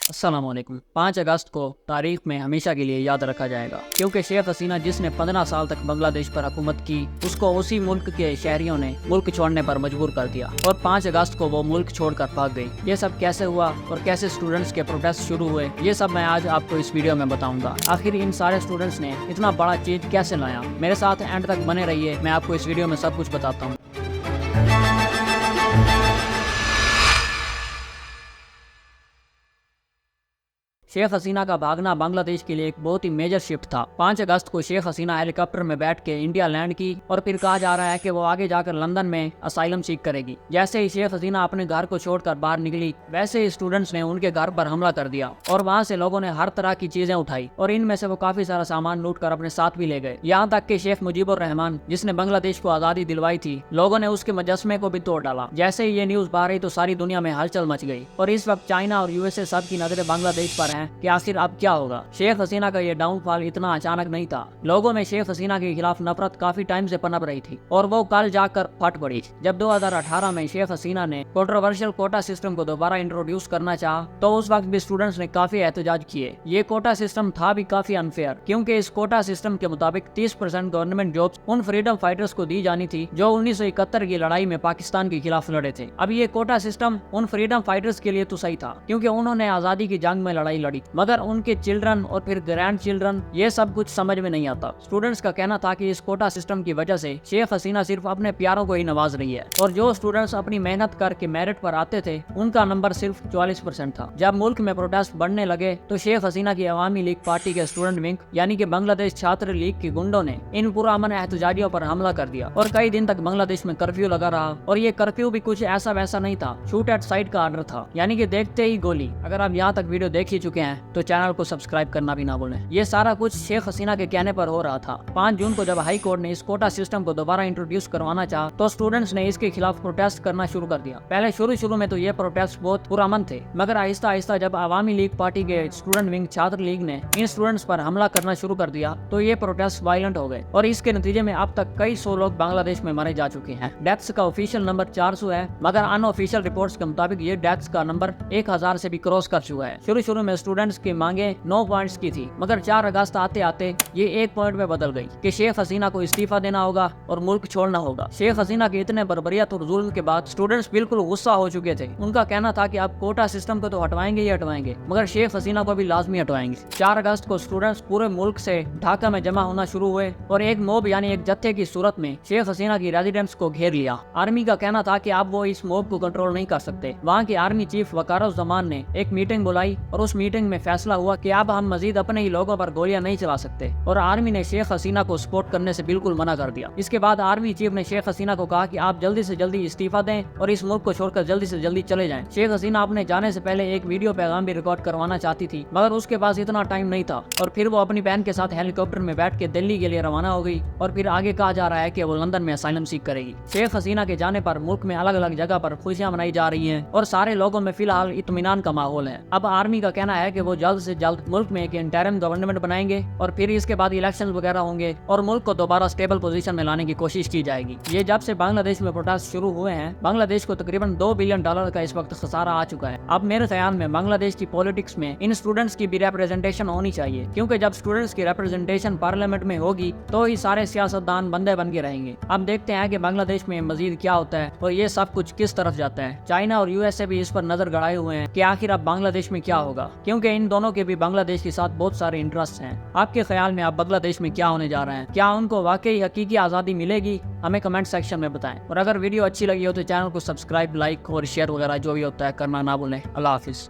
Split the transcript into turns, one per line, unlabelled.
अस्सलामुअलैकुम। 5 अगस्त को तारीख में हमेशा के लिए याद रखा जाएगा, क्योंकि शेख हसीना जिसने 15 साल तक बांग्लादेश पर हुकूमत की, उसको उसी मुल्क के शहरियों ने मुल्क छोड़ने पर मजबूर कर दिया और 5 अगस्त को वो मुल्क छोड़कर भाग गई। ये सब कैसे हुआ और कैसे स्टूडेंट्स के प्रोटेस्ट शुरू हुए, ये सब मैं आज आपको इस वीडियो में बताऊंगा। आखिर इन सारे स्टूडेंट्स ने इतना बड़ा चीज कैसे लाया। मेरे साथ एंड तक बने रहिए, मैं आपको इस वीडियो में सब कुछ बताता हूँ। शेख हसीना का भागना बांग्लादेश के लिए एक बहुत ही मेजर शिफ्ट था। 5 अगस्त को शेख हसीना हेलीकॉप्टर में बैठ के इंडिया लैंड की और फिर कहा जा रहा है कि वो आगे जाकर लंदन में असाइलम सीख करेगी। जैसे ही शेख हसीना अपने घर को छोड़कर बाहर निकली, वैसे ही स्टूडेंट्स ने उनके घर पर हमला कर दिया और वहाँ से लोगों ने हर तरह की चीजें उठाई और इनमें से वो काफी सारा सामान लूट कर अपने साथ भी ले गए। यहाँ तक कि शेख मुजीबुर रहमान, जिसने बांग्लादेश को आजादी दिलवाई थी, लोगों ने उसके मुजस्मे को भी तोड़ डाला। जैसे ही ये न्यूज बाहर आई तो सारी दुनिया में हलचल मच गई और इस वक्त चाइना और यूएसए सब की नजरें बांग्लादेश पर हैं कि आखिर अब क्या होगा। शेख हसीना का ये डाउनफॉल इतना अचानक नहीं था। लोगों में शेख हसीना के खिलाफ नफरत काफी टाइम से पनप रही थी और वो कल जाकर फट पड़ी जब 2018 में शेख हसीना ने कंट्रोवर्शियल कोटा सिस्टम को दोबारा इंट्रोड्यूस करना चाहा, तो उस वक्त भी स्टूडेंट्स ने काफी एहतजाज किए। ये कोटा सिस्टम था भी काफी अनफेयर, क्योंकि इस कोटा सिस्टम के मुताबिक 30% गवर्नमेंट जॉब्स उन फ्रीडम फाइटर्स को दी जानी थी जो 1971 की लड़ाई में पाकिस्तान के खिलाफ लड़े थे। अब ये कोटा सिस्टम उन फ्रीडम फाइटर्स के लिए तो सही था, क्योंकि उन्होंने आजादी की जंग में लड़ाई लड़ी, मगर उनके चिल्ड्रन और फिर ग्रैंड चिल्ड्रन ये सब कुछ समझ में नहीं आता। स्टूडेंट्स का कहना था कि इस कोटा सिस्टम की वजह से शेख हसीना सिर्फ अपने प्यारों को ही नवाज रही है और जो स्टूडेंट्स अपनी मेहनत करके मेरिट पर आते थे, उनका नंबर सिर्फ 44% था। जब मुल्क में प्रोटेस्ट बढ़ने लगे तो शेख हसीना की अवामी लीग पार्टी के स्टूडेंट विंग यानी कि बांग्लादेश छात्र लीग के गुंडों ने इन पुरअमन एहतजाजियों पर हमला कर दिया और कई दिन तक बांग्लादेश में कर्फ्यू लगा रहा। और ये कर्फ्यू भी कुछ ऐसा वैसा नहीं था, शूट एट साइट का ऑर्डर था, यानी कि देखते ही गोली। अगर आप यहाँ तक वीडियो देख ही चुके हैं तो चैनल को सब्सक्राइब करना भी ना भूलें। ये सारा कुछ शेख हसीना के कहने पर हो रहा था। 5 जून को जब हाई कोर्ट ने इस कोटा सिस्टम को दोबारा इंट्रोड्यूस करवाना चाहा, तो स्टूडेंट्स ने इसके खिलाफ प्रोटेस्ट करना शुरू कर दिया। पहले शुरू में तो ये प्रोटेस्ट बहुत पुरअमन थे, मगर आहिस्ता आहिस्ता जब अवामी लीग पार्टी के स्टूडेंट विंग छात्र लीग ने इन स्टूडेंट्स पर हमला करना शुरू कर दिया, तो ये प्रोटेस्ट वायलेंट हो गए और इसके नतीजे में अब तक कई 100 लोग बांग्लादेश में मारे जा चुके हैं। डेथ्स का ऑफिशियल नंबर 400 है, मगर अनऑफिशियल रिपोर्ट्स के मुताबिक ये डेथ्स का नंबर 1000 से भी क्रॉस कर चुका है। शुरू में स्टूडेंट्स की मांगे 9 पॉइंट्स की थी, मगर 4 अगस्त आते आते ये 1 पॉइंट में बदल गई कि शेख हसीना को इस्तीफा देना होगा और मुल्क छोड़ना होगा। शेख हसीना के इतने बर्बरियत और जुल्म के बाद स्टूडेंट्स बिल्कुल गुस्सा हो चुके थे। उनका कहना था कि आप कोटा सिस्टम को तो हटवाएंगे ही हटवाएंगे, मगर शेख हसीना को भी लाजमी हटवाएंगे। 4 अगस्त को स्टूडेंट्स पूरे मुल्क से ढाका में जमा होना शुरू हुए और एक मोब यानी एक जत्थे की सूरत में शेख हसीना की रेजिडेंस को घेर लिया। आर्मी का कहना था कि अब वो इस मोब को कंट्रोल नहीं कर सकते। वहाँ के आर्मी चीफ वकारुज़्ज़मान ने एक मीटिंग बुलाई और उस मीटिंग में फैसला हुआ कि अब हम मजीद अपने ही लोगों पर गोलियां नहीं चला सकते और आर्मी ने शेख हसीना को सपोर्ट करने से बिल्कुल मना कर दिया। इसके बाद आर्मी चीफ ने शेख हसीना को कहा कि आप जल्दी से जल्दी इस्तीफा दें और इस मुल्क को छोड़कर जल्दी से जल्दी चले जाएं। शेख हसीना अपने जाने से पहले एक वीडियो पैगाम भी रिकॉर्ड करवाना चाहती थी, मगर उसके पास इतना टाइम नहीं था और फिर वो अपनी बहन के साथ हेलीकॉप्टर में बैठ के दिल्ली के लिए रवाना हो गई और फिर आगे कहा जा रहा है कि वो लंदन में असाइलम सीख करेगी। शेख हसीना के जाने पर मुल्क में अलग अलग जगह पर खुशियां मनाई जा रही हैं और सारे लोगों में फिलहाल इत्मीनान का माहौल है। अब आर्मी का कहना है कि वो जल्द से जल्द मुल्क में एक इंटरिम गवर्नमेंट बनाएंगे और फिर इसके बाद इलेक्शन वगैरह होंगे और मुल्क को दोबारा स्टेबल पोजीशन में लाने की कोशिश की जाएगी। ये जब से बांग्लादेश में प्रोटेस्ट शुरू हुए हैं, बांग्लादेश को तकरीबन $2 बिलियन का इस वक्त खसारा आ चुका है। अब मेरे ख्याल में बांग्लादेश की पॉलिटिक्स में इन स्टूडेंट्स की भी रिप्रेजेंटेशन होनी चाहिए, क्योंकि जब स्टूडेंट्स की रिप्रेजेंटेशन पार्लियामेंट में होगी तो ही सारे सियासतदान बंदे बन के रहेंगे। अब देखते हैं कि बांग्लादेश में मजीद क्या होता है और ये सब कुछ किस तरफ जाता है। चाइना और यूएसए भी इस पर नजर गड़ाए हुए हैं कि आखिर अब बांग्लादेश में क्या होगा, क्योंकि इन दोनों के भी बांग्लादेश के साथ बहुत सारे इंटरेस्ट हैं। आपके ख्याल में अब बांग्लादेश में क्या होने जा रहा है? क्या उनको वाकई हकीकी आज़ादी मिलेगी? हमें कमेंट सेक्शन में बताएं और अगर वीडियो अच्छी लगी हो तो चैनल को सब्सक्राइब, लाइक और शेयर वगैरह जो भी होता है करना ना भूलें। अल्लाह हाफिज़।